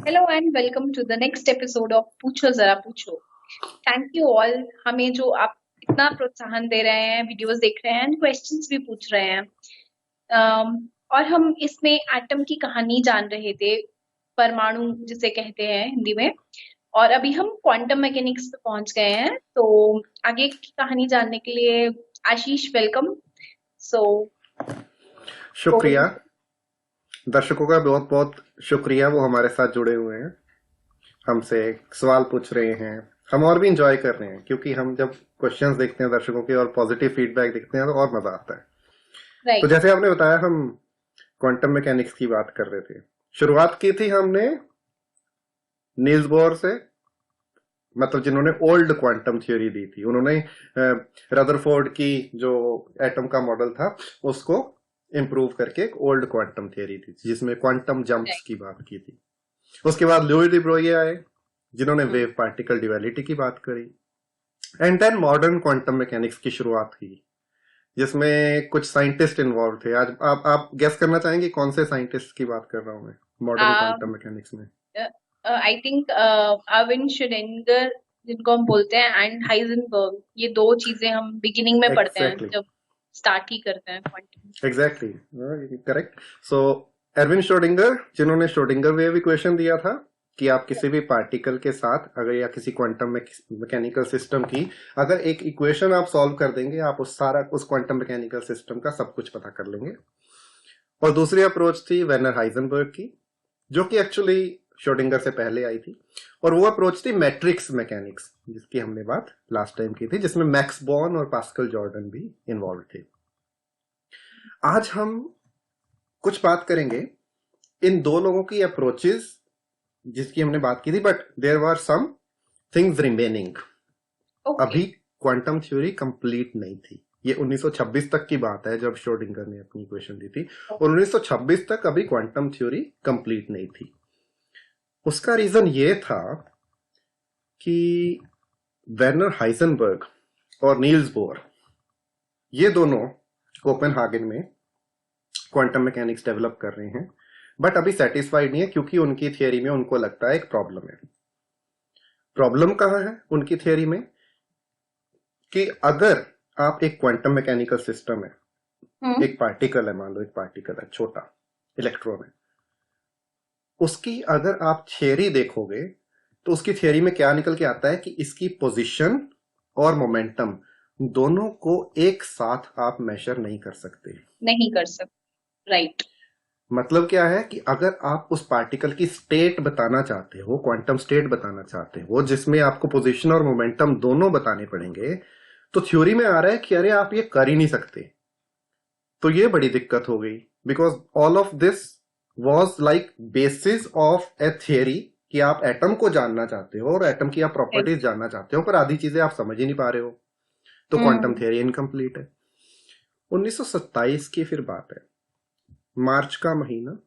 Hello and welcome to the next episode of पूछो जरा पूछो। थैंक यू ऑल, हमें जो आप इतना प्रोत्साहन दे रहे हैं, वीडियोस देख रहे हैं एंड क्वेश्चंस भी पूछ रहे हैं। और हम इसमें एटम की कहानी जान रहे थे, परमाणु जिसे कहते हैं हिंदी में। और अभी हम क्वांटम मैकेनिक्स पे पहुंच गए हैं, तो आगे की कहानी जानने के लिए आशीष वेलकम। सो शुक्रिया। दर्शकों का बहुत बहुत शुक्रिया, वो हमारे साथ जुड़े हुए हैं, हमसे सवाल पूछ रहे हैं। हम और भी इंजॉय कर रहे हैं क्योंकि हम जब क्वेश्चंस देखते हैं दर्शकों के और पॉजिटिव फीडबैक देखते हैं तो और मजा आता है। तो राइट। जैसे आपने बताया, हम क्वांटम मैकेनिक्स की बात कर रहे थे। शुरुआत की थी हमने नील्स बोर से, मतलब जिन्होंने ओल्ड क्वांटम थ्योरी दी थी। उन्होंने रदरफोर्ड की जो एटम का मॉडल था उसको इम्प्रूव करके एक ओल्ड क्वांटम थ्योरी दी थी जिसमें क्वांटम जंप्स की बात की थी। उसके बाद लुई डी ब्रोये आए जिन्होंने वेव पार्टिकल ड्यूअलिटी की बात करी। And then modern quantum mechanics की शुरुआत हुई जिसमें कुछ साइंटिस्ट इन्वॉल्व थे। आज आप गेस करना चाहेंगे कौन से साइंटिस्ट की बात कर रहा हूं मैं मॉडर्न क्वांटम मैकेनिक्स में? आई थिंक अर्विन श्रोडिंगर, जिनको हम बोलते हैं, एंड हाइजेनबर्ग। ये दो चीजें हम बिगिनिंग में पढ़ते हैं एग्जैक्टली, जब स्टार्ट ही करते हैं quantum. Exactly, correct. So Erwin Schrodinger, जिन्होंने श्रोडिंगर वेव इक्वेशन दिया था कि आप किसी भी पार्टिकल के साथ अगर या किसी क्वांटम मैकेनिकल सिस्टम की अगर एक इक्वेशन आप सॉल्व कर देंगे, आप उस क्वांटम मैकेनिकल सिस्टम का सब कुछ पता कर लेंगे। और दूसरी अप्रोच थी वेर्नर हाइजेनबर्ग की, जो कि एक्चुअली श्रोडिंगर से पहले आई थी। और वो अप्रोच थी मैट्रिक्स मैकेनिक्स, जिसकी हमने बात लास्ट टाइम की थी, जिसमें मैक्स बॉर्न और पास्कल जॉर्डन भी इन्वॉल्व थे। आज हम कुछ बात करेंगे इन दो लोगों की अप्रोचेस जिसकी हमने बात की थी, but there were some things remaining. अभी क्वांटम थ्योरी कंप्लीट नहीं थी। ये 1926 तक की बात है जब श्रोडिंगर ने अपनी इक्वेशन दी थी, और 1926 तक अभी क्वांटम थ्योरी कंप्लीट नहीं थी। उसका रीजन ये था कि वेर्नर हाइजेनबर्ग और नील्स बोर, ये दोनों कोपेनहागन में क्वांटम मैकेनिक्स डेवलप कर रहे हैं, बट अभी सेटिस्फाइड नहीं है क्योंकि उनकी थियरी में उनको लगता है एक प्रॉब्लम है। प्रॉब्लम कहां है उनकी थियरी में? कि अगर आप एक क्वांटम मैकेनिकल सिस्टम है, एक पार्टिकल है, मान लो एक पार्टिकल है, छोटा इलेक्ट्रॉन है, उसकी अगर आप थियरी देखोगे तो उसकी थियरी में क्या निकल के आता है कि इसकी पोजीशन और मोमेंटम दोनों को एक साथ आप मेजर नहीं कर सकते। राइट। मतलब क्या है कि अगर आप उस पार्टिकल की स्टेट बताना चाहते हो, क्वांटम स्टेट बताना चाहते हो, जिसमें आपको पोजीशन और मोमेंटम दोनों बताने पड़ेंगे, तो थ्योरी में आ रहा है कि अरे आप ये कर ही नहीं सकते। तो ये बड़ी दिक्कत हो गई, because all of this was like basis of A theory कि आप एटम को जानना चाहते हो और एटम की आप प्रॉपर्टीज जानना चाहते हो, पर आधी चीजें आप समझ ही नहीं पा रहे हो, तो क्वांटम थियरी इनकम्प्लीट है। 1927 की फिर बात है, मार्च का महीना,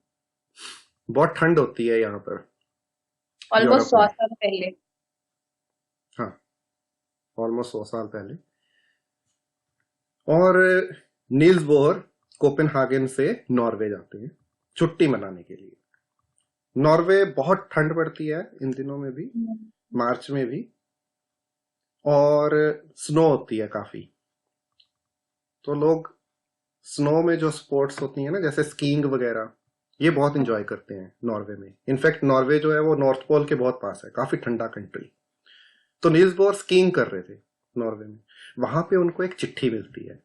बहुत ठंड होती है यहाँ पर ऑलमोस्ट यूरोप 100 में। साल पहले। हाँ, ऑलमोस्ट 100 साल पहले। और नील्स बोहर कोपेनहागन से नॉर्वे जाते हैं छुट्टी मनाने के लिए। नॉर्वे बहुत ठंड पड़ती है इन दिनों में भी, मार्च में भी, और स्नो होती है काफी। तो लोग स्नो में जो स्पोर्ट्स होती है ना, जैसे स्कीइंग वगैरह, ये बहुत इंजॉय करते हैं नॉर्वे में। इनफैक्ट नॉर्वे जो है वो नॉर्थ पोल के बहुत पास है, काफी ठंडा कंट्री। तो नील्स बोर स्कीइंग कर रहे थे नॉर्वे में। वहां पे उनको एक चिट्ठी मिलती है।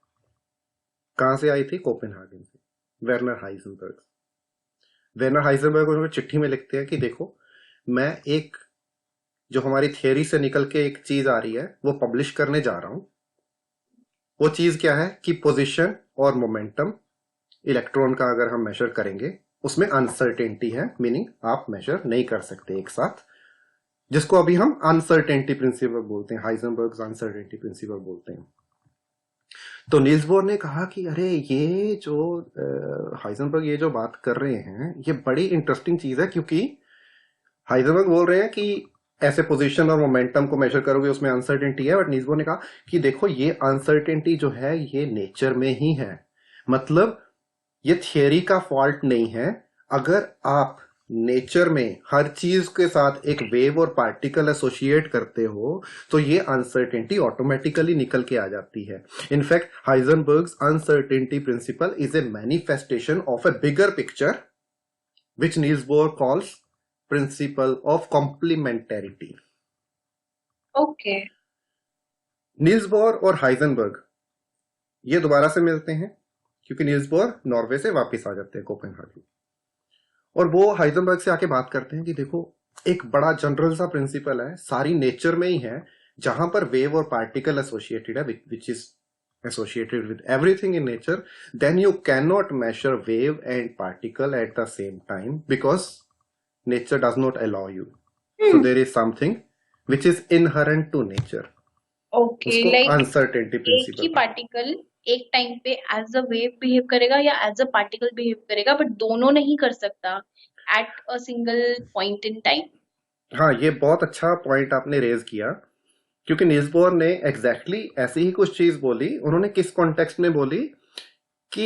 कहां से आई थी? कोपेनहागन से, वेर्नर हाइजेनबर्ग। वेर्नर हाइजेनबर्ग उनको चिट्ठी में लिखते हैं कि देखो, मैं एक जो हमारी थियरी से निकल के एक चीज आ रही है वो पब्लिश करने जा रहा हूं। वो चीज क्या है कि पोजीशन और मोमेंटम इलेक्ट्रॉन का अगर हम मेजर करेंगे उसमें अनसर्टेनिटी है, मीनिंग आप मेजर नहीं कर सकते एक साथ, जिसको अभी हम अनसर्टेनिटी प्रिंसिपल बोलते हैं, हाइजेनबर्ग अनसर्टेनिटी प्रिंसिपल बोलते हैं। तो नील्स बोर ने कहा कि अरे ये जो हाइजेनबर्ग ये जो बात कर रहे हैं ये बड़ी इंटरेस्टिंग चीज है, क्योंकि हाइजेनबर्ग बोल रहे हैं कि ऐसे पोजीशन और मोमेंटम को मेजर करोगे उसमें अनसर्टेनिटी है, बट नील्स बोर ने कहा कि देखो ये अनसर्टेनिटी जो है ये नेचर में ही है, मतलब ये थियरी का फॉल्ट नहीं है। अगर आप नेचर में हर चीज के साथ एक वेव और पार्टिकल एसोसिएट करते हो तो ये अनसर्टेनिटी ऑटोमेटिकली निकल के आ जाती है. In fact Heisenberg's uncertainty principle is a manifestation of a bigger picture which Niels Bohr calls principle of complementarity. Okay. Niels Bohr और हाइजेनबर्ग ये दोबारा से मिलते हैं क्योंकि नील्स बोर नॉर्वे से वापस आ जाते हैं कोपेनहेगन, और वो हाइजेनबर्ग से आके बात करते हैं कि देखो एक बड़ा जनरल सा प्रिंसिपल है, सारी नेचर में ही है, जहां पर वेव और पार्टिकल एसोसिएटेड है, which is associated with everything in nature, then you cannot measure wave and particle at the same time because nature does not allow you. So there is something which is inherent to nature. Okay, उसको like uncertainty एक ही principal. Particle एक time पे as a wave behave करेगा या as a particle behave करेगा, but दोनों नहीं कर सकता at a single point in time. हाँ, ये बहुत अच्छा पॉइंट आपने रेज किया क्योंकि नील्स बोर ने एग्जैक्टली ऐसी ही कुछ चीज बोली. उन्होंने किस कॉन्टेक्स्ट में बोली कि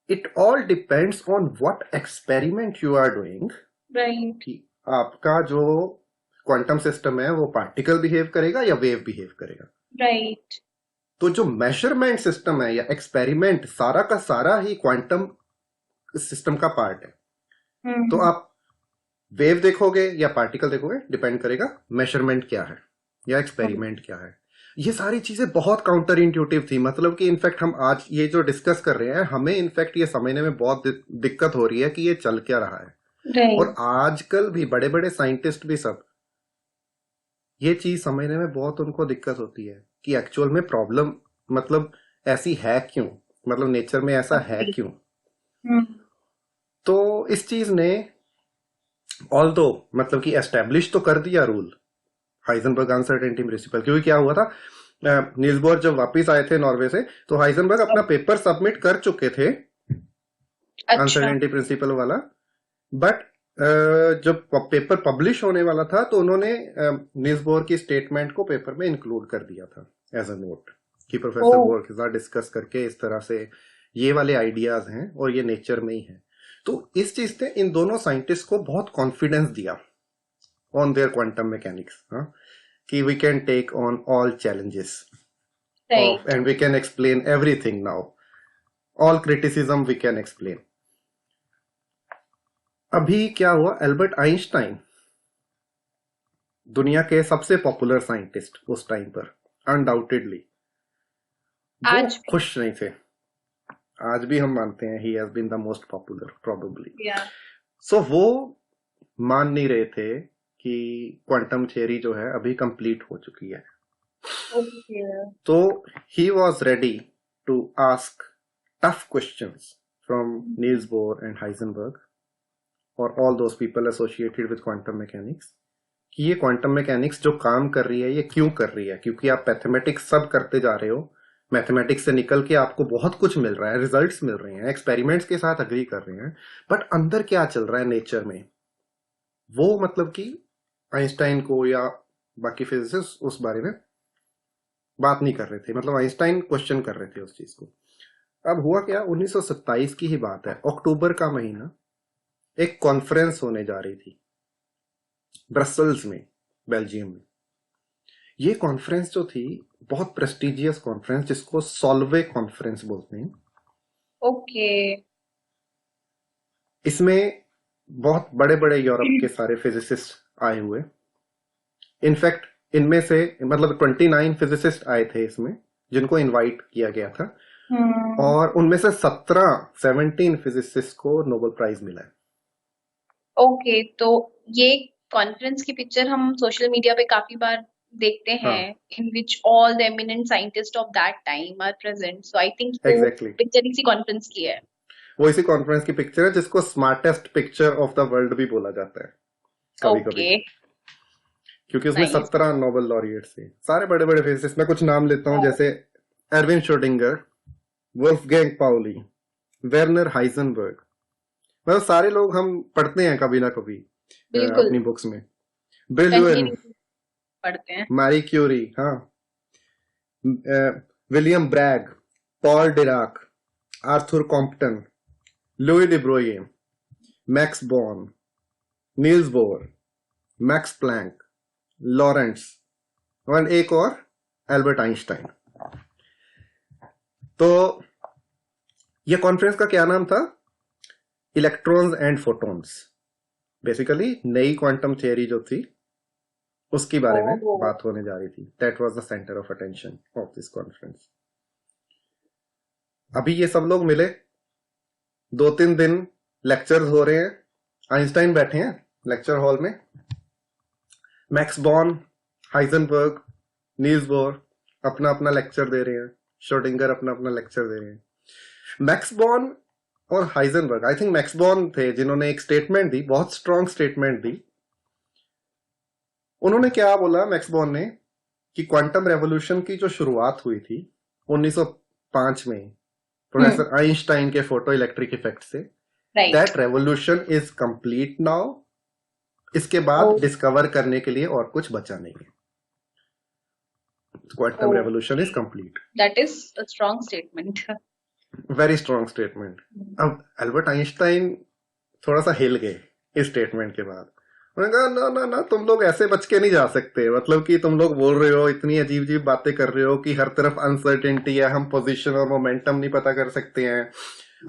it all depends on what experiment you are doing. Right. कि आपका जो क्वांटम सिस्टम है वो पार्टिकल बिहेव करेगा या वेव बिहेव करेगा. राइट. तो जो मेजरमेंट सिस्टम है या एक्सपेरिमेंट सारा का सारा ही क्वांटम सिस्टम का पार्ट है. तो आप वेव देखोगे या पार्टिकल देखोगे, डिपेंड करेगा मेजरमेंट क्या है या एक्सपेरिमेंट क्या है. ये सारी चीजें बहुत काउंटर इंट्यूटिव थी. मतलब कि इनफैक्ट हम आज ये जो डिस्कस कर रहे हैं, हमें इनफैक्ट ये समझने में बहुत दिक्कत हो रही है कि ये चल क्या रहा है. राइट. और आजकल भी बड़े बड़े साइंटिस्ट भी सब ये चीज समझने में बहुत उनको दिक्कत होती है कि एक्चुअल में प्रॉब्लम मतलब ऐसी है क्यों, मतलब नेचर में ऐसा है क्यों. तो इस चीज ने ऑल्दो मतलब कि एस्टेब्लिश तो कर दिया रूल हाइजेनबर्ग अनसर्टेनिटी प्रिंसिपल. क्योंकि क्या हुआ था, नील्स बोर जब वापस आए थे नॉर्वे से तो हाइजेनबर्ग अपना पेपर सबमिट कर चुके थे अनसर्टेनिटी प्रिंसिपल वाला. बट जब पेपर पब्लिश होने वाला था तो उन्होंने नील्स बोर की स्टेटमेंट को पेपर में इंक्लूड कर दिया था एज अ नोट कि प्रोफेसर बोर के साथ डिस्कस करके इस तरह से ये वाले आइडियाज हैं और ये नेचर में ही है. तो इस चीज ने इन दोनों साइंटिस्ट को बहुत कॉन्फिडेंस दिया on their quantum mechanics, कि we can take on all challenges, right. and we can explain everything now, all criticism we can explain. अभी क्या हुआ, एल्बर्ट आइंस्टाइन दुनिया के सबसे पॉपुलर साइंटिस्ट उस टाइम पर अनडाउटेडली, वो आज खुश नहीं थे. आज भी हम मानते हैं he has been the most popular probably. yeah. So वो मान नहीं रहे थे कि क्वांटम थियरी जो है अभी कंप्लीट हो चुकी है. Okay. तो he was ready to ask tough questions from Niels Bohr and Heisenberg और all those people associated with quantum mechanics कि ये क्वांटम मैकेनिक्स जो काम कर रही है ये क्यों कर रही है. क्योंकि आप मैथमेटिक्स सब करते जा रहे हो, मैथमेटिक्स से निकल के आपको बहुत कुछ मिल रहा है, रिजल्ट्स मिल रहे हैं, एक्सपेरिमेंट्स के साथ अग्री कर रहे हैं, बट अंदर क्या चल रहा है नेचर में, वो मतलब कि आइंस्टाइन को या बाकी फिजिसिस्ट उस बारे में बात नहीं कर रहे थे. मतलब आइंस्टाइन क्वेश्चन कर रहे थे उस चीज को. अब हुआ क्या, 1927 की ही बात है, अक्टूबर का महीना, एक कॉन्फ्रेंस होने जा रही थी ब्रसल्स में, बेल्जियम में. ये कॉन्फ्रेंस जो थी बहुत प्रेस्टिजियस कॉन्फ्रेंस जिसको सॉल्वे कॉन्फ्रेंस बोलते हैं. ओके. इसमें बहुत बड़े बड़े यूरोप के सारे फिजिसिस्ट आए हुए. इनफैक्ट इनमें से मतलब 29 फिजिसिस्ट आए थे इसमें जिनको इनवाइट किया गया था, और उनमें से 17 फिजिसिस्ट को नोबेल प्राइज मिला है. ओके. तो ये कॉन्फ्रेंस की पिक्चर हम सोशल मीडिया पे काफी बार देखते हैं, in which all the eminent scientist of that time are present. So I think exactly picture इसी कॉन्फ्रेंस की है. वो इसी कॉन्फ्रेंस की पिक्चर है जिसको smartest picture of the world भी बोला जाता है कभी कभी, क्योंकि उसमें 17 नोबेल लॉरिएट्स थे, सारे बड़े बड़े फिजिसिस्ट. मैं कुछ नाम लेता हूँ, जैसे Erwin Schrodinger, Wolfgang Pauli, Werner Heisenberg. मतलब सारे लोग हम पढ़ते हैं कभी ना कभी अपनी बुक्स में. ब्रिलुएन पढ़ते हैं, मैरी क्यूरी, हाँ, William Bragg, Paul Dirac, Arthur Compton, Louis de Broglie, Max Born, Niels Bohr, Max Planck, Lorentz और एक और एल्बर्ट आइंस्टाइन। तो ये कॉन्फ्रेंस का क्या नाम था? Electrons and photons. बेसिकली नई क्वांटम थियरी जो थी उसके बारे में Oh, बात होने जा रही थी। That was the centre of attention of this conference. अभी ये सब लोग मिले, 2-3 दिन लेक्चर्स हो रहे हैं, आइंस्टाइन बैठे हैं लेक्चर हॉल में, max born, Heisenberg, Niels Bohr अपना अपना लेक्चर दे रहे हैं, श्रोडिंगर अपना अपना लेक्चर दे रहे हैं। मैक्स बॉर्न और Heisenberg, I think max born थे जिन्होंने एक स्टेटमेंट दी, बहुत स्ट्रॉन्ग स्टेटमेंट दी। उन्होंने क्या बोला मैक्स बॉर्न ने कि क्वांटम रेवोल्यूशन की जो शुरुआत हुई थी 1905 में प्रोफेसर आइंस्टाइन के फोटो इलेक्ट्रिक इफेक्ट से, right. That revolution is complete now. इसके बाद डिस्कवर करने के लिए और कुछ बचा नहीं है। Quantum revolution is complete. That is a strong statement. Very strong statement. अब एल्बर्ट आइंस्टाइन थोड़ा सा हिल गए इस स्टेटमेंट के बाद। उन्होंने कहा ना ना ना, तुम लोग ऐसे बच के नहीं जा सकते। मतलब कि तुम लोग बोल रहे हो, इतनी अजीब अजीब बातें कर रहे हो कि हर तरफ अनसर्टेनिटी है, हम पोजीशन और मोमेंटम नहीं पता कर सकते हैं।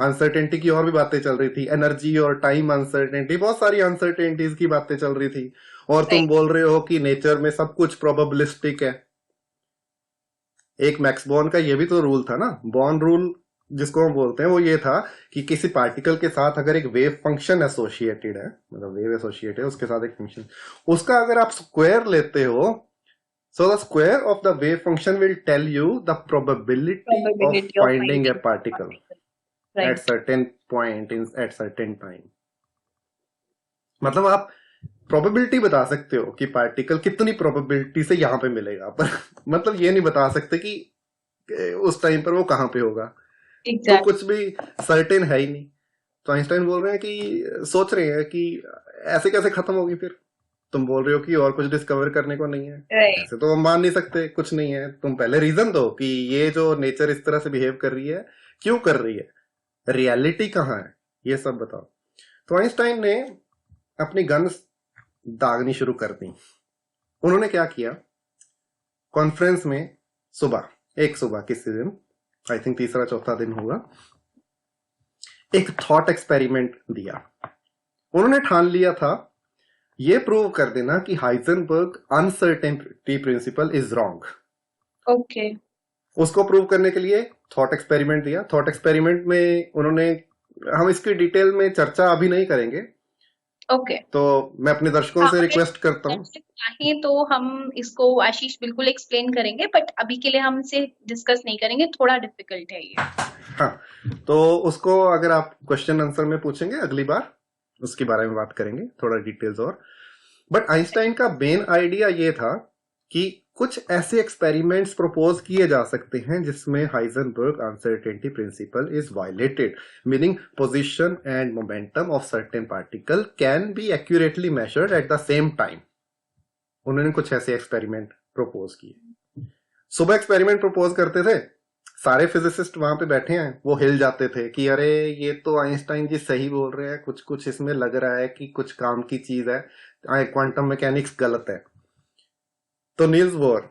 अनसर्टेनिटी की और भी बातें चल रही थी, एनर्जी और टाइम अनसर्टेनिटी, बहुत सारी अनसर्टेनिटीज की बातें चल रही थी। और तुम बोल रहे हो कि नेचर में सब कुछ प्रोबेबिलिस्टिक है। एक मैक्स बॉर्न का ये भी तो रूल था ना, बॉर्न रूल जिसको हम बोलते हैं, वो ये था कि किसी पार्टिकल के साथ अगर एक वेव फंक्शन एसोसिएटेड है, मतलब वेव एसोसिएटेड है, उसके साथ एक फंक्शन, उसका अगर आप स्क्वायर लेते हो, so the square of the wave function will tell you the probability of finding a particle at certain point in at certain time. मतलब आप प्रोबेबिलिटी बता सकते हो कि पार्टिकल कितनी प्रोबेबिलिटी से यहां पे मिलेगा, पर मतलब ये नहीं बता सकते कि उस टाइम पर वो कहां पे होगा। तो कुछ भी सर्टेन है ही नहीं। तो आइंस्टाइन बोल रहे हैं कि सोच रहे हैं कि ऐसे कैसे खत्म होगी, फिर तुम बोल रहे हो कि और कुछ डिस्कवर करने को नहीं है, ऐसे तो हम मान नहीं सकते कुछ नहीं है। तुम पहले रीजन दो कि ये जो नेचर इस तरह से बिहेव कर रही है क्यों कर रही है, रियलिटी कहाँ है, ये सब बताओ। तो आइंस्टाइन ने अपनी गन्स दागनी शुरू कर दी। उन्होंने क्या किया, कॉन्फ्रेंस में एक सुबह किसी दिन, आई थिंक तीसरा चौथा दिन होगा, एक थॉट एक्सपेरिमेंट दिया। उन्होंने ठान लिया था ये प्रूव कर देना कि Heisenberg uncertainty principle is wrong. Okay. उसको प्रूव करने के लिए थॉट एक्सपेरिमेंट दिया। थॉट एक्सपेरिमेंट में उन्होंने, हम इसकी डिटेल में चर्चा अभी नहीं करेंगे, ओके। तो मैं अपने दर्शकों से रिक्वेस्ट करता हूँ, चाहें तो हम इसको आशीष बिल्कुल एक्सप्लेन करेंगे, बट अभी के लिए हम इसे डिस्कस नहीं करेंगे, थोड़ा डिफिकल्ट है ये। हाँ, तो उसको अगर आप क्वेश्चन आंसर में पूछेंगे अगली बार, उसके बारे में बात करेंगे थोड़ा डिटेल्स और। बट आइंस्टाइन का मेन आइडिया ये था कि कुछ ऐसे एक्सपेरिमेंट्स प्रपोज किए जा सकते हैं जिसमें Heisenberg uncertainty principle is violated, meaning position and momentum of certain particle can be accurately measured at the same time. उन्होंने कुछ ऐसे एक्सपेरिमेंट प्रपोज किए। सुबह एक्सपेरिमेंट प्रपोज करते थे, सारे फिजिसिस्ट वहां पे बैठे हैं, वो हिल जाते थे कि अरे ये तो आइंस्टाइन जी सही बोल रहे हैं, कुछ कुछ इसमें लग रहा है कि कुछ काम की चीज है, क्वांटम मैकेनिक्स गलत है। तो नील्स बोर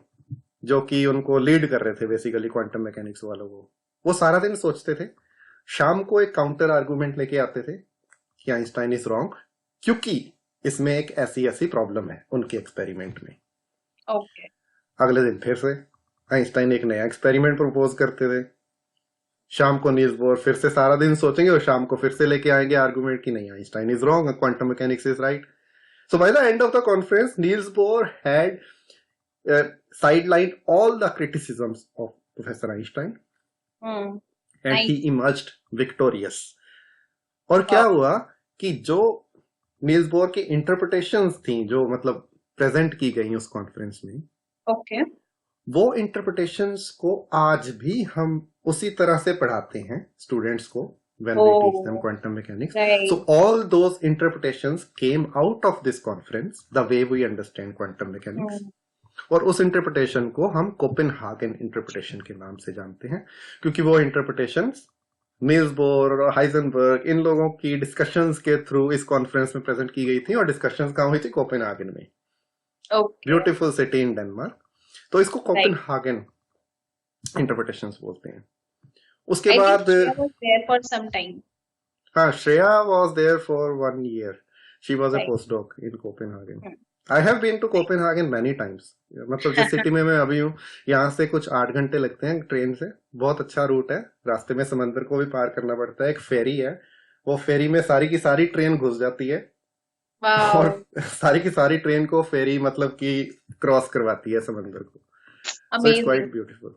जो कि उनको लीड कर रहे थे बेसिकली क्वांटम मैकेनिक्स वालों को, वो सारा दिन सोचते थे, शाम को एक काउंटर आर्गुमेंट लेके आते थे कि आइंस्टाइन इज रॉन्ग क्योंकि इसमें एक ऐसी ऐसी प्रॉब्लम है उनके एक्सपेरिमेंट में। ओके। अगले दिन फिर से आइंस्टाइन एक नया एक्सपेरिमेंट प्रपोज करते थे। शाम को नील्स बोर फिर से सारा दिन सोचेंगे और शाम को फिर से लेके आएंगे आर्गुमेंट कि नहीं, Einstein is wrong, quantum mechanics is right. So by the end of the conference Niels Bohr had sidelined all the criticisms of Professor Einstein and he emerged victorious. और क्या हुआ कि जो नील्स बोर की interpretations थी, जो मतलब present की गई उस कॉन्फ्रेंस में, वो इंटरप्रिटेशंस को आज भी हम उसी तरह से पढ़ाते हैं स्टूडेंट्स को when we teach them quantum mechanics. So all those interpretations came out of this conference, the way we understand quantum mechanics. और उस इंटरप्रिटेशन को हम कोपेनहागन इंटरप्रिटेशन के नाम से जानते हैं, क्योंकि वो इंटरप्रिटेशंस नील्स बोर और हाइजेनबर्ग, इन लोगों की डिस्कशंस के थ्रू इस कॉन्फ्रेंस में प्रेजेंट की गई थी, और डिस्कशंस कहाँ हुई थी? कोपेनहागन में, okay, beautiful city in Denmark. तो इसको राइट। कोपेनहागन इंटरप्रिटेशंस बोलते हैं। उसके आई थिंक बाद Shreya was there for some time, हाँ, Shreya was there for 1 year. She was a right. Postdoc in Copenhagen. I have been to Copenhagen many times. मतलब जिस city में मैं अभी हूँ, यहाँ से कुछ 8 घंटे लगते हैं ट्रेन से. बहुत अच्छा रूट है. रास्ते में समंदर को भी पार करना पड़ता है. एक फेरी है, वो फेरी में सारी की सारी ट्रेन घुस जाती है, और वाओ, सारी की सारी ट्रेन को फेरी मतलब कि क्रॉस करवाती है समंदर को. So it's amazing. Quite beautiful.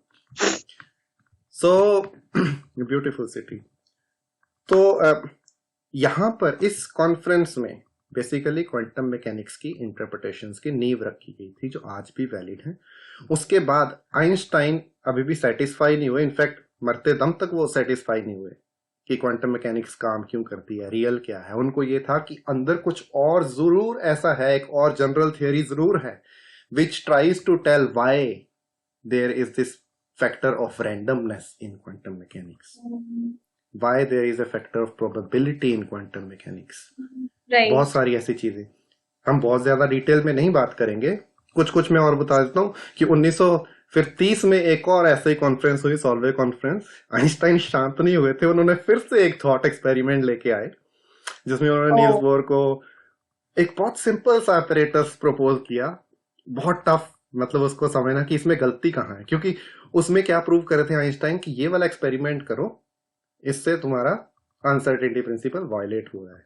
So beautiful city. तो यहाँ पर इस कॉन्फ्रेंस में बेसिकली क्वांटम मैकेनिक्स की इंटरप्रिटेशंस की नींव रखी गई थी, जो आज भी वैलिड है. उसके बाद आइंस्टाइन अभी भी सेटिस्फाई नहीं हुए. इनफैक्ट मरते दम तक वो सेटिस्फाई नहीं हुए कि क्वांटम मैकेनिक्स काम क्यों करती है, रियल क्या है. उनको ये था कि अंदर कुछ और जरूर ऐसा है, एक और जनरल थियोरी जरूर है, which tries to tell why there is this factor of randomness in quantum mechanics, why there is a factor of probability in quantum mechanics. बहुत राइट। सारी ऐसी चीजें. हम बहुत ज्यादा डिटेल में नहीं बात करेंगे, कुछ कुछ मैं और बता देता हूँ कि 1930 में एक और ऐसे ही कॉन्फ्रेंस हुई, सॉल्वे कॉन्फ्रेंस. आइंस्टाइन शांत नहीं हुए थे, उन्होंने फिर से एक थॉट एक्सपेरिमेंट लेके आए, जिसमें उन्होंने ओ, नील्स बोर को एक बहुत सिंपल सा अपरेटस प्रपोज किया. बहुत टफ, मतलब उसको समझना कि इसमें गलती कहाँ है, क्योंकि उसमें क्या प्रूव करे थे आइंस्टाइन कि ये वाला एक्सपेरिमेंट करो, इससे तुम्हारा अनसर्टेनिटी प्रिंसिपल वायलेट हुआ है.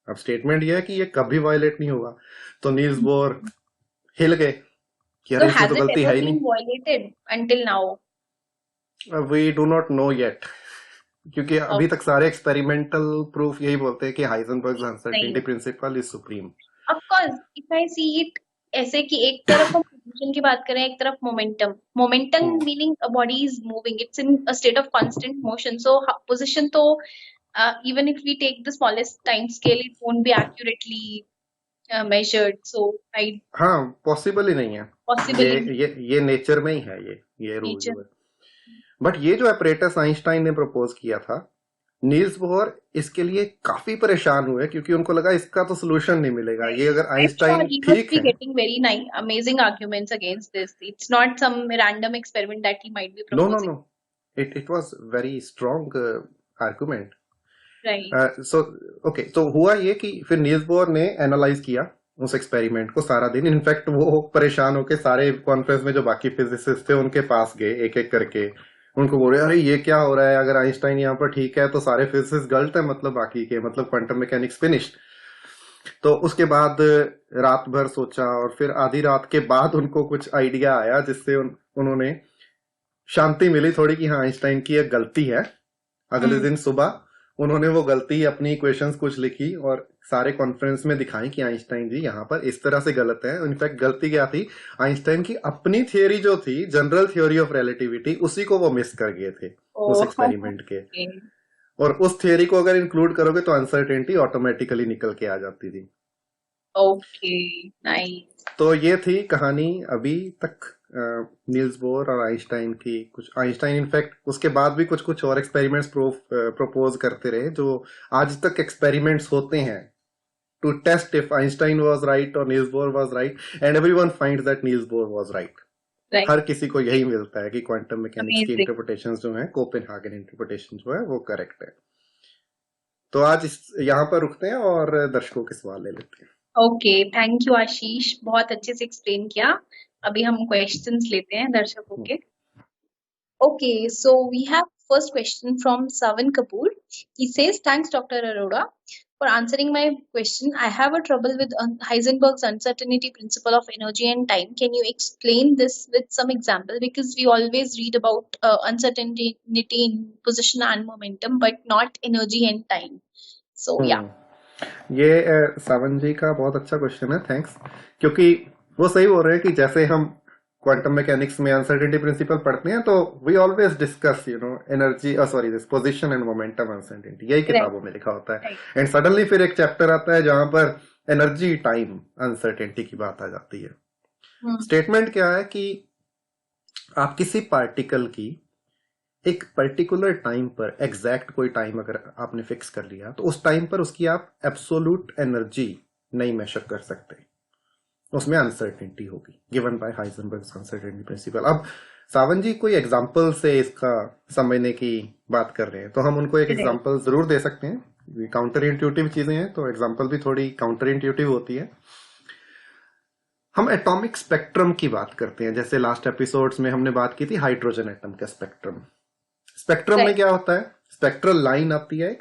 अब स्टेटमेंट यह है कि ये कभी वायलेट नहीं होगा. तो नील्स बोर हिल गए कि so अरे इसमें has तो it गलती ever है ही been violated until now? नहीं. We do not know yet, क्योंकि अभी Okay, तक सारे एक्सपेरिमेंटल प्रूफ यही बोलते हैं कि हाइजेनबर्ग्स नहीं अनसर्टेनिटी है। Principle is supreme. Of course, if I see it ऐसे कि एक तरफ हम पोजीशन की बात करें, एक तरफ momentum. Momentum meaning a body is moving, it's in a state of constant motion. So position तो even if we take the smallest time scale, it won't be accurately measured. So I हाँ, possible ही नहीं है. ये possibly ये nature में ही है, ये rule nature. जो है. बट ये जो अपरेटस आइंस्टाइन ने प्रपोज किया था, नील्स बोहर इसके लिए काफी परेशान हुए, क्योंकि उनको लगा इसका तो सोल्यूशन नहीं मिलेगा. Right. ये अगर I'm sure Einstein he must ठीक be है. getting very nice, amazing arguments against this. It's not some random experiment that he might be no no proposing. No, it was very strong argument. Right. So okay, तो हुआ ये कि फिर Niels Bohr ने analyse किया उस experiment को सारा दिन. इनफैक्ट वो परेशान होके सारे कॉन्फ्रेंस में जो बाकी फिजिसिस्ट थे उनके पास गए एक एक करके. उनको बोले अरे ये क्या हो रहा है, अगर आइंस्टाइन यहाँ पर ठीक है तो सारे फिजिसिस्ट गलत है, मतलब बाकी के, मतलब क्वांटम मैकेनिक्स फिनिश्ड. तो उसके बाद रात भर सोचा, और फिर आधी रात के बाद उनको कुछ आइडिया आया, जिससे उन्होंने शांति मिली थोड़ी कि हाँ आइंस्टाइन की एक गलती है. अगले दिन सुबह उन्होंने वो गलती अपनी इक्वेशंस कुछ लिखी और सारे कॉन्फ्रेंस में दिखाई कि आइंस्टाइन जी यहाँ पर इस तरह से गलत है. इनफैक्ट गलती क्या थी, आइंस्टाइन की अपनी थियोरी जो थी, जनरल थ्योरी ऑफ रिलेटिविटी, उसी को वो मिस कर गए थे उस Oh, एक्सपेरिमेंट के. okay. और उस थियोरी को अगर इंक्लूड करोगे तो अनसर्टेनिटी ऑटोमेटिकली निकल के आ जाती थी. Okay, nice. तो ये थी कहानी अभी तक नील्स बोर और आइंस्टाइन की. कुछ आइंस्टाइन इनफैक्ट उसके बाद भी कुछ कुछ और एक्सपेरिमेंट्स प्रपोज करते रहे, जो आज तक एक्सपेरिमेंट्स होते हैं to test if Einstein was right और Niels Bohr was right, and everyone finds that Niels Bohr was right. Right. हर किसी को यही मिलता है कि क्वांटम मैकेनिक्स की Amazing. इंटरप्रिटेशंस जो है, कोपेनहागन इंटरप्रिटेशन जो है, वो करेक्ट है. तो आज यहाँ पर रुकते हैं और दर्शकों के सवाल ले लेते हैं. Okay, thank you आशीष, बहुत अच्छे से एक्सप्लेन किया. अभी हम क्वेश्चंस लेते हैं दर्शकों के. Okay, so we have first question from Savan Kapoor. He says, thanks Dr. Arora for answering my question. I have a trouble with Heisenberg's uncertainty principle of energy and time. Can you explain this with some example? Because we always read about uncertainty in position and momentum, but not energy and time. So yeah. ये सावन जी का बहुत अच्छा question है, thanks. क्योंकि वो सही बोल रहे हैं कि जैसे हम क्वांटम मैकेनिक्स में अनसर्टेनिटी प्रिंसिपल पढ़ते हैं, तो we always discuss energy, sorry, this position and momentum uncertainty, यही किताबों में लिखा होता है. एंड सडनली फिर एक चैप्टर आता है जहां पर एनर्जी टाइम अनसर्टेनिटी की बात आ जाती है. स्टेटमेंट क्या है कि आप किसी पार्टिकल की एक पर्टिकुलर टाइम पर, एग्जैक्ट कोई टाइम अगर आपने फिक्स कर लिया, तो उस टाइम पर उसकी आप एब्सोल्यूट एनर्जी नहीं मेजर कर सकते, उसमें अनसर्टेनिटी होगी, गिवन बाय हाइजेनबर्ग्स अनसर्टेनिटी प्रिंसिपल। अब सावन जी कोई एग्जांपल से इसका समझने की बात कर रहे हैं, तो हम उनको एक Right. एग्जांपल जरूर दे सकते हैं। काउंटर इंट्यूटिव चीजें हैं, तो एग्जांपल भी थोड़ी काउंटर इंट्यूटिव होती है। हम एटॉमिक स्पेक्ट्रम की बात करते हैं, जैसे लास्ट एपिसोड्स में हमने बात की थी हाइड्रोजन एटम का स्पेक्ट्रम। स्पेक्ट्रम में Right. क्या होता है, स्पेक्ट्रल लाइन आती है,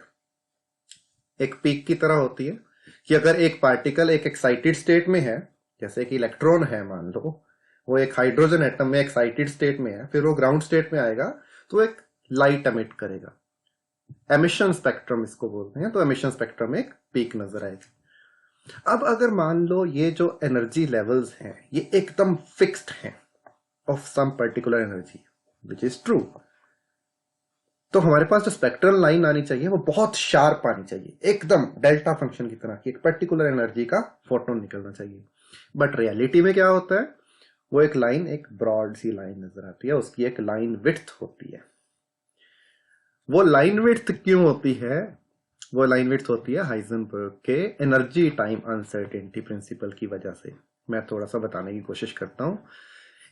एक पीक की तरह होती है, कि अगर एक पार्टिकल एक एक्साइटेड स्टेट में है, जैसे कि इलेक्ट्रॉन है मान लो, वो एक हाइड्रोजन एटम में एक्साइटेड स्टेट में है, फिर वो ग्राउंड स्टेट में आएगा तो एक लाइट एमिट करेगा, एमिशन स्पेक्ट्रम इसको बोलते हैं। तो एमिशन स्पेक्ट्रम में एक पीक नजर आएगी। अब अगर मान लो ये जो एनर्जी लेवल्स हैं ये एकदम फिक्स्ड हैं of some particular energy, which is true, तो हमारे पास जो स्पेक्ट्रल लाइन आनी चाहिए वो बहुत शार्प आनी चाहिए, एकदम डेल्टा फंक्शन की तरह की, एक पर्टिकुलर एनर्जी का फोटोन निकलना चाहिए। बट रियलिटी में क्या होता है, वो एक लाइन, एक ब्रॉड सी लाइन नजर आती है, उसकी एक लाइन विड्थ होती है। वो लाइन विड्थ क्यों होती है, वो लाइन विड्थ होती है हाइजेनबर्ग के एनर्जी टाइम अनसर्टेनिटी प्रिंसिपल की वजह से। मैं थोड़ा सा बताने की कोशिश करता हूं।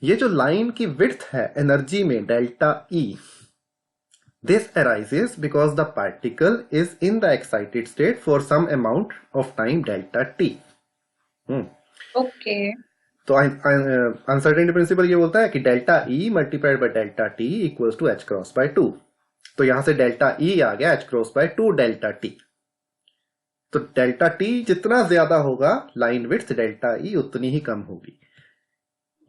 ये जो लाइन की विड्थ है एनर्जी में, delta E, this arises because the particle is in the excited state for some amount of time delta t. Okay. तो अनसर्टेनिटी प्रिंसिपल ये बोलता है कि delta E multiplied by delta t equals to h cross by 2। तो यहां से delta E आ गया h cross by 2 delta t. तो डेल्टा टी जितना ज्यादा होगा लाइन विड्थ डेल्टा ई उतनी ही कम होगी।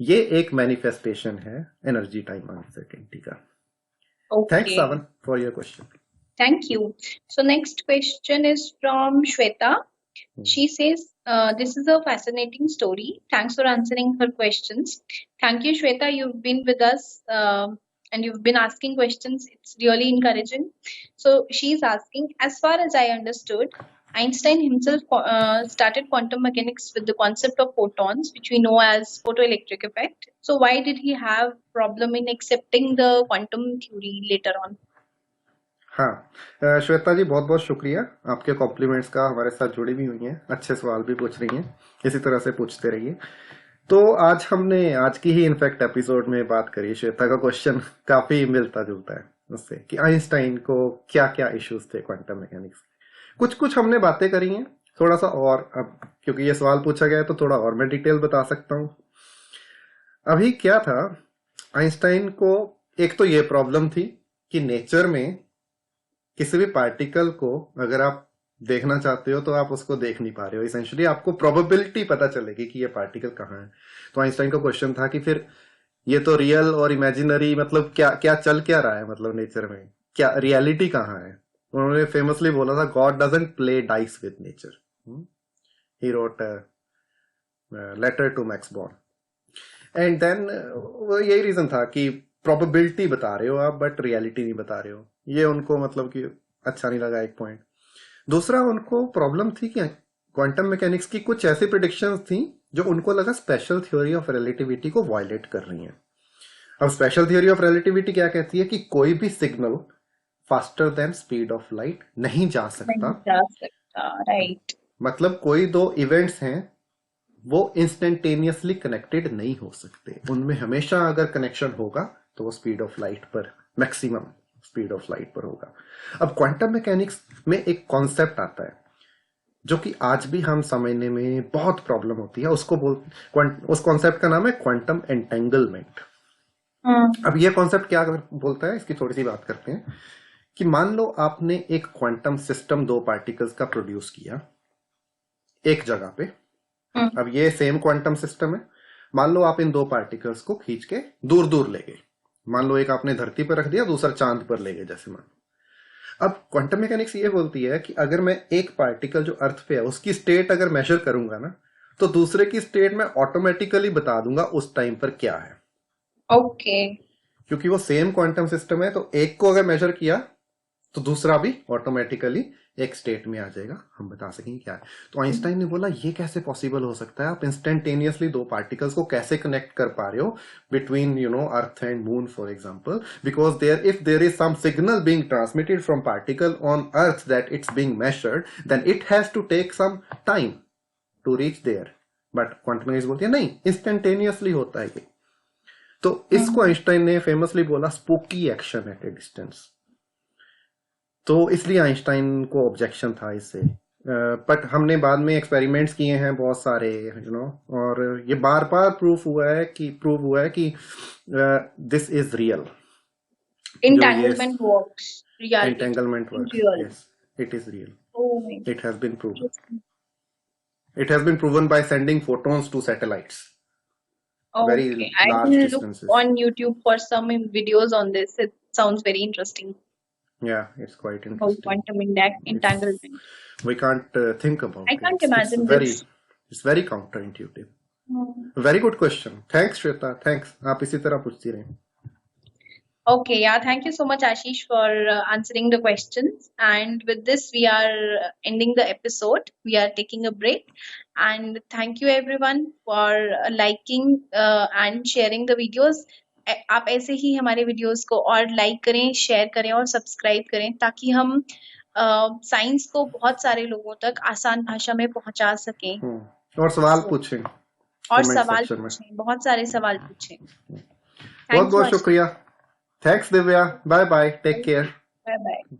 ये एक मैनिफेस्टेशन है एनर्जी टाइम अनसर्टेनिटी का। Thanks, Okay. Savan, for your question. Thank you. So next question is from Shweta. She says, this is a fascinating story. Thanks for answering her questions. Thank you, Shweta. You've been with us and you've been asking questions. It's really encouraging. So she's asking, as far as I understood, Einstein himself started quantum mechanics with the concept of photons, which we know as photoelectric effect. So why did he have problem in accepting the quantum theory later on? हाँ, श्वेता जी बहुत बहुत शुक्रिया आपके compliments का, हमारे साथ जुड़ी भी हुई हैं, अच्छे सवाल भी पूछ रही हैं, इसी तरह से पूछते रहिए। तो आज हमने आज की ही इनफैक्ट एपिसोड में बात करी, श्वेता का क्वेश्चन काफी मिलता जुलता है उससे, कि आइंस्टाइन को क्या क्या इश्यूज थे क्वांटम मैकेनिक्स के। कुछ कुछ हमने बातें करी हैं, थोड़ा सा और, अब क्योंकि ये सवाल पूछा गया है तो थोड़ा और मैं डिटेल बता सकता हूँ। अभी क्या था, आइंस्टाइन को एक तो ये प्रॉब्लम थी कि नेचर में किसी भी पार्टिकल को अगर आप देखना चाहते हो तो आप उसको देख नहीं पा रहे हो, इसेंशियली आपको प्रोबेबिलिटी पता चलेगी कि ये पार्टिकल कहाँ है। तो आइंस्टाइन का क्वेश्चन था कि फिर ये तो रियल और इमेजिनरी, मतलब क्या क्या चल क्या रहा है, मतलब नेचर में क्या रियलिटी कहाँ है। उन्होंने फेमसली बोला था, God doesn't play dice with nature. He wrote letter to Max Born. And then वो यही रीजन था कि प्रोबेबिलिटी बता रहे हो आप बट रियलिटी नहीं बता रहे हो। ये उनको मतलब कि अच्छा नहीं लगा, एक पॉइंट। दूसरा, उनको प्रॉब्लम थी कि क्वांटम मैकेनिक्स की कुछ ऐसी प्रेडिक्शंस थी जो उनको लगा स्पेशल थ्योरी ऑफ रिलेटिविटी को वायलेट कर रही हैं। अब स्पेशल थ्योरी ऑफ रिलेटिविटी क्या कहती है कि कोई भी signal faster than speed of light नहीं जा सकता। राइट। मतलब कोई दो इवेंट्स हैं वो इंस्टेंटेनियसली कनेक्टेड नहीं हो सकते, उनमें हमेशा अगर कनेक्शन होगा तो वो स्पीड ऑफ लाइट पर, मैक्सिमम स्पीड ऑफ लाइट पर होगा। अब क्वांटम मैकेनिक्स में एक कॉन्सेप्ट आता है जो कि आज भी हम समझने में बहुत प्रॉब्लम होती है, उस कॉन्सेप्ट का नाम है क्वांटम एंटेंगलमेंट। अब ये कॉन्सेप्ट क्या बोलता है, इसकी थोड़ी सी बात करते हैं। कि मान लो आपने एक क्वांटम सिस्टम दो पार्टिकल्स का प्रोड्यूस किया एक जगह पे। अब ये सेम क्वांटम सिस्टम है, मान लो आप इन दो पार्टिकल्स को खींच के दूर दूर ले गए, मान लो एक आपने धरती पर रख दिया, दूसरा चांद पर ले गए जैसे मान। अब क्वांटम मैकेनिक्स ये बोलती है कि अगर मैं एक पार्टिकल जो अर्थ पे है उसकी स्टेट अगर मेजर करूंगा ना, तो दूसरे की स्टेट मैं ऑटोमेटिकली बता दूंगा उस टाइम पर क्या है। ओके। क्योंकि वो सेम क्वांटम सिस्टम है, तो एक को अगर मेजर किया तो दूसरा भी ऑटोमेटिकली एक स्टेट में आ जाएगा, हम बता सकेंगे क्या है। तो आइंस्टाइन ने बोला ये कैसे पॉसिबल हो सकता है, आप इंस्टेंटेनियसली दो पार्टिकल्स को कैसे कनेक्ट कर पा रहे हो between earth and moon for example, because there if there is some signal being transmitted from particle on earth that it's being measured, then it has to take some time to reach there. But quantum mechanics बोलती है नहीं, instantaneously होता है ये। तो इसको Einstein ने famously बोला spooky action at A distance. तो इसलिए आइंस्टाइन को ऑब्जेक्शन था इससे। बट हमने बाद में एक्सपेरिमेंट्स किए हैं बहुत सारे और ये बार बार प्रूव हुआ है कि this is real. Entanglement works. Reality. Entanglement work, Real. Yes, it is real, Oh my it has been proven. God. It has been proven by sending photons to satellites, very Okay, I large will look distances. on YouTube for some videos on this. It sounds very interesting Yeah, it's quite about interesting. quantum It's, entanglement. we can't think about I it. can't It's imagine very, this. it's very counterintuitive. Hmm. Very good question. Thanks, Shweta. Thanks. आप इसी तरह पूछती रहें. Okay, yeah, thank you so much, Ashish, for answering the questions. And with this, we are ending the episode. We are taking a break. And thank you, everyone, for liking and sharing the videos. आप ऐसे ही हमारे videos को और like करें, share करें और subscribe करें, ताकि हम साइंस को बहुत सारे लोगों तक आसान भाषा में पहुंचा सकें। और सवाल So, पूछें और comment सवाल section में. पूछें, बहुत सारे सवाल पूछें। बहुत बहुत शुक्रिया. Thanks, Divya. Bye bye. Take care. Bye bye.